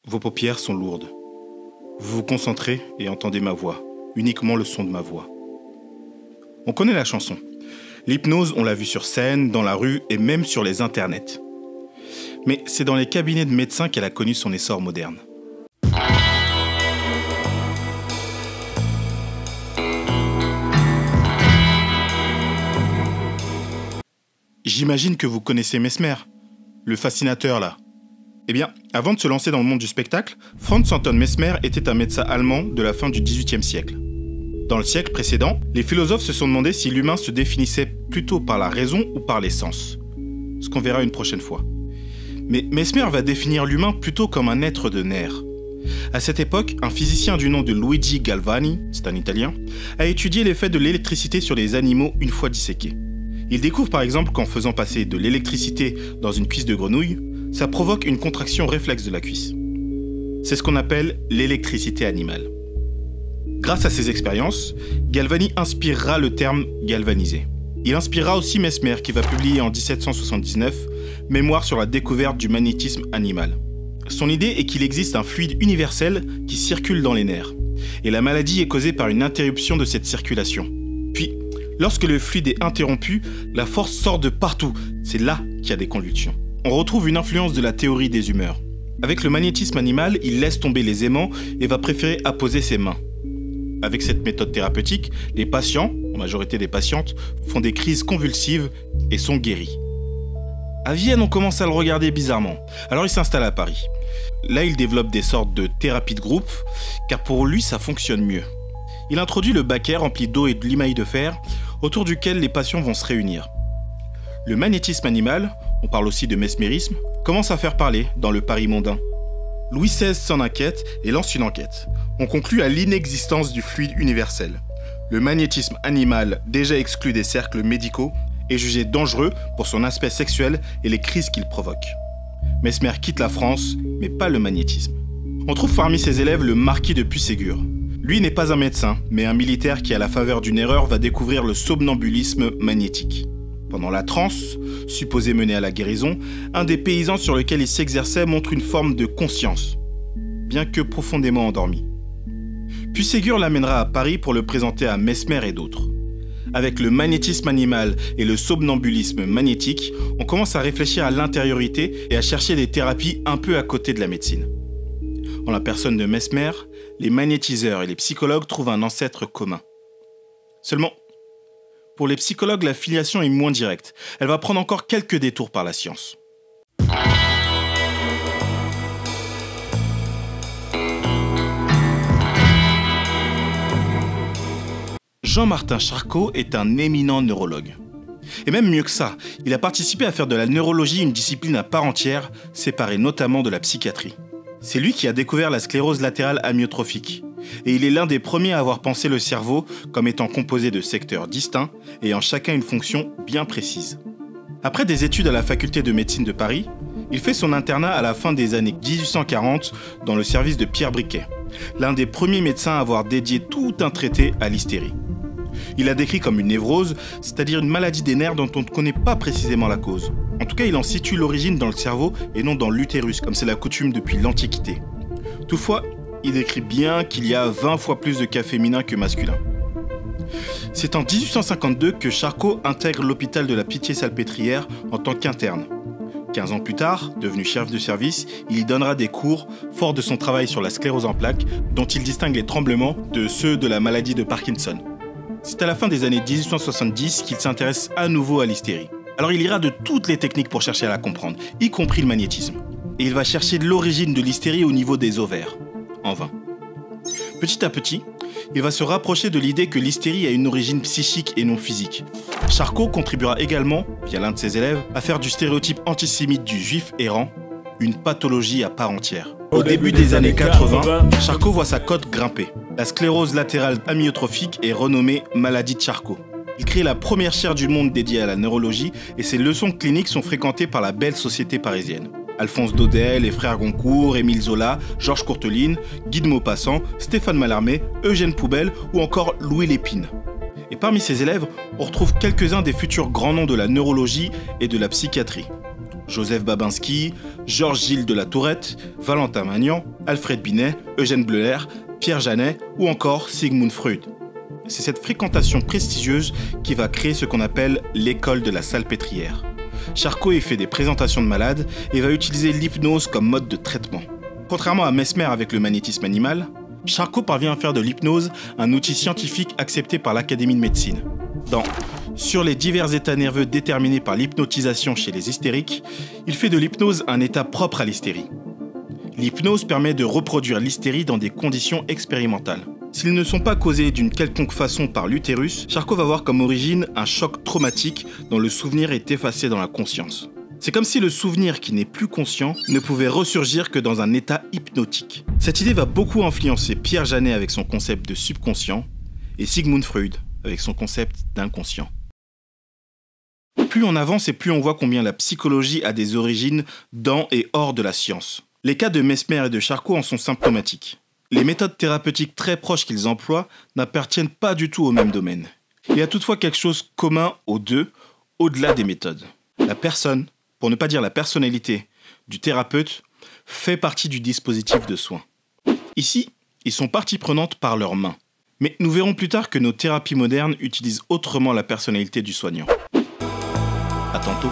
Vos paupières sont lourdes. Vous vous concentrez et entendez ma voix, uniquement le son de ma voix. On connaît la chanson. L'hypnose, on l'a vu sur scène, dans la rue et même sur les internets. Mais c'est dans les cabinets de médecins qu'elle a connu son essor moderne. J'imagine que vous connaissez Mesmer, le fascinateur là. Eh bien, avant de se lancer dans le monde du spectacle, Franz Anton Mesmer était un médecin allemand de la fin du XVIIIe siècle. Dans le siècle précédent, les philosophes se sont demandé si l'humain se définissait plutôt par la raison ou par les sens. Ce qu'on verra une prochaine fois. Mais Mesmer va définir l'humain plutôt comme un être de nerfs. À cette époque, un physicien du nom de Luigi Galvani, c'est un Italien, a étudié l'effet de l'électricité sur les animaux une fois disséqués. Il découvre par exemple qu'en faisant passer de l'électricité dans une cuisse de grenouille, ça provoque une contraction réflexe de la cuisse. C'est ce qu'on appelle l'électricité animale. Grâce à ces expériences, Galvani inspirera le terme galvanisé. Il inspirera aussi Mesmer qui va publier en 1779 Mémoire sur la découverte du magnétisme animal. Son idée est qu'il existe un fluide universel qui circule dans les nerfs, et la maladie est causée par une interruption de cette circulation. Puis, lorsque le fluide est interrompu, la force sort de partout, c'est là qu'il y a des convulsions. On retrouve une influence de la théorie des humeurs. Avec le magnétisme animal, il laisse tomber les aimants et va préférer apposer ses mains. Avec cette méthode thérapeutique, les patients, en majorité des patientes, font des crises convulsives et sont guéris. À Vienne, on commence à le regarder bizarrement. Alors il s'installe à Paris. Là, il développe des sortes de thérapies de groupe, car pour lui, ça fonctionne mieux. Il introduit le baquet rempli d'eau et de limaille de fer, autour duquel les patients vont se réunir. Le magnétisme animal, on parle aussi de mesmérisme, commence à faire parler dans le Paris mondain. Louis XVI s'en inquiète et lance une enquête. On conclut à l'inexistence du fluide universel. Le magnétisme animal, déjà exclu des cercles médicaux, est jugé dangereux pour son aspect sexuel et les crises qu'il provoque. Mesmer quitte la France, mais pas le magnétisme. On trouve parmi ses élèves le marquis de Puységur. Lui n'est pas un médecin, mais un militaire qui, à la faveur d'une erreur, va découvrir le somnambulisme magnétique. Pendant la transe, supposée mener à la guérison, un des paysans sur lequel il s'exerçait montre une forme de conscience, bien que profondément endormi. Puységur l'amènera à Paris pour le présenter à Mesmer et d'autres. Avec le magnétisme animal et le somnambulisme magnétique, on commence à réfléchir à l'intériorité et à chercher des thérapies un peu à côté de la médecine. En la personne de Mesmer, les magnétiseurs et les psychologues trouvent un ancêtre commun. Seulement, pour les psychologues, la filiation est moins directe. Elle va prendre encore quelques détours par la science. Jean-Martin Charcot est un éminent neurologue. Et même mieux que ça, il a participé à faire de la neurologie une discipline à part entière, séparée notamment de la psychiatrie. C'est lui qui a découvert la sclérose latérale amyotrophique. Et il est l'un des premiers à avoir pensé le cerveau comme étant composé de secteurs distincts, ayant chacun une fonction bien précise. Après des études à la faculté de médecine de Paris, il fait son internat à la fin des années 1840 dans le service de Pierre Briquet, l'un des premiers médecins à avoir dédié tout un traité à l'hystérie. Il l'a décrit comme une névrose, c'est-à-dire une maladie des nerfs dont on ne connaît pas précisément la cause. En tout cas, il en situe l'origine dans le cerveau et non dans l'utérus, comme c'est la coutume depuis l'Antiquité. Toutefois, il décrit bien qu'il y a 20 fois plus de cas féminins que masculins. C'est en 1852 que Charcot intègre l'hôpital de la Pitié-Salpêtrière en tant qu'interne. 15 ans plus tard, devenu chef de service, il y donnera des cours, fort de son travail sur la sclérose en plaques, dont il distingue les tremblements de ceux de la maladie de Parkinson. C'est à la fin des années 1870 qu'il s'intéresse à nouveau à l'hystérie. Alors il ira de toutes les techniques pour chercher à la comprendre, y compris le magnétisme. Et il va chercher l'origine de l'hystérie au niveau des ovaires. En vain. Petit à petit, il va se rapprocher de l'idée que l'hystérie a une origine psychique et non physique. Charcot contribuera également, via l'un de ses élèves, à faire du stéréotype antisémite du juif errant une pathologie à part entière. Au début des années 80, Charcot voit sa cote grimper. La sclérose latérale amyotrophique est renommée maladie de Charcot. Il crée la première chaire du monde dédiée à la neurologie et ses leçons cliniques sont fréquentées par la belle société parisienne. Alphonse Daudet, les frères Goncourt, Émile Zola, Georges Courteline, Guy de Maupassant, Stéphane Mallarmé, Eugène Poubelle ou encore Louis Lépine. Et parmi ses élèves, on retrouve quelques-uns des futurs grands noms de la neurologie et de la psychiatrie. Joseph Babinski, Georges-Gilles de la Tourette, Valentin Magnan, Alfred Binet, Eugène Bleuler, Pierre Janet ou encore Sigmund Freud. C'est cette fréquentation prestigieuse qui va créer ce qu'on appelle l'école de la salpêtrière. Charcot y fait des présentations de malades et va utiliser l'hypnose comme mode de traitement. Contrairement à Mesmer avec le magnétisme animal, Charcot parvient à faire de l'hypnose un outil scientifique accepté par l'Académie de médecine. Dans Sur les divers états nerveux déterminés par l'hypnotisation chez les hystériques, il fait de l'hypnose un état propre à l'hystérie. L'hypnose permet de reproduire l'hystérie dans des conditions expérimentales. S'ils ne sont pas causés d'une quelconque façon par l'utérus, Charcot va voir comme origine un choc traumatique dont le souvenir est effacé dans la conscience. C'est comme si le souvenir qui n'est plus conscient ne pouvait ressurgir que dans un état hypnotique. Cette idée va beaucoup influencer Pierre Janet avec son concept de subconscient et Sigmund Freud avec son concept d'inconscient. Plus on avance et plus on voit combien la psychologie a des origines dans et hors de la science. Les cas de Mesmer et de Charcot en sont symptomatiques. Les méthodes thérapeutiques très proches qu'ils emploient n'appartiennent pas du tout au même domaine. Il y a toutefois quelque chose commun aux deux, au-delà des méthodes. La personne, pour ne pas dire la personnalité, du thérapeute fait partie du dispositif de soins. Ici, ils sont partie prenante par leurs mains. Mais nous verrons plus tard que nos thérapies modernes utilisent autrement la personnalité du soignant. À tantôt.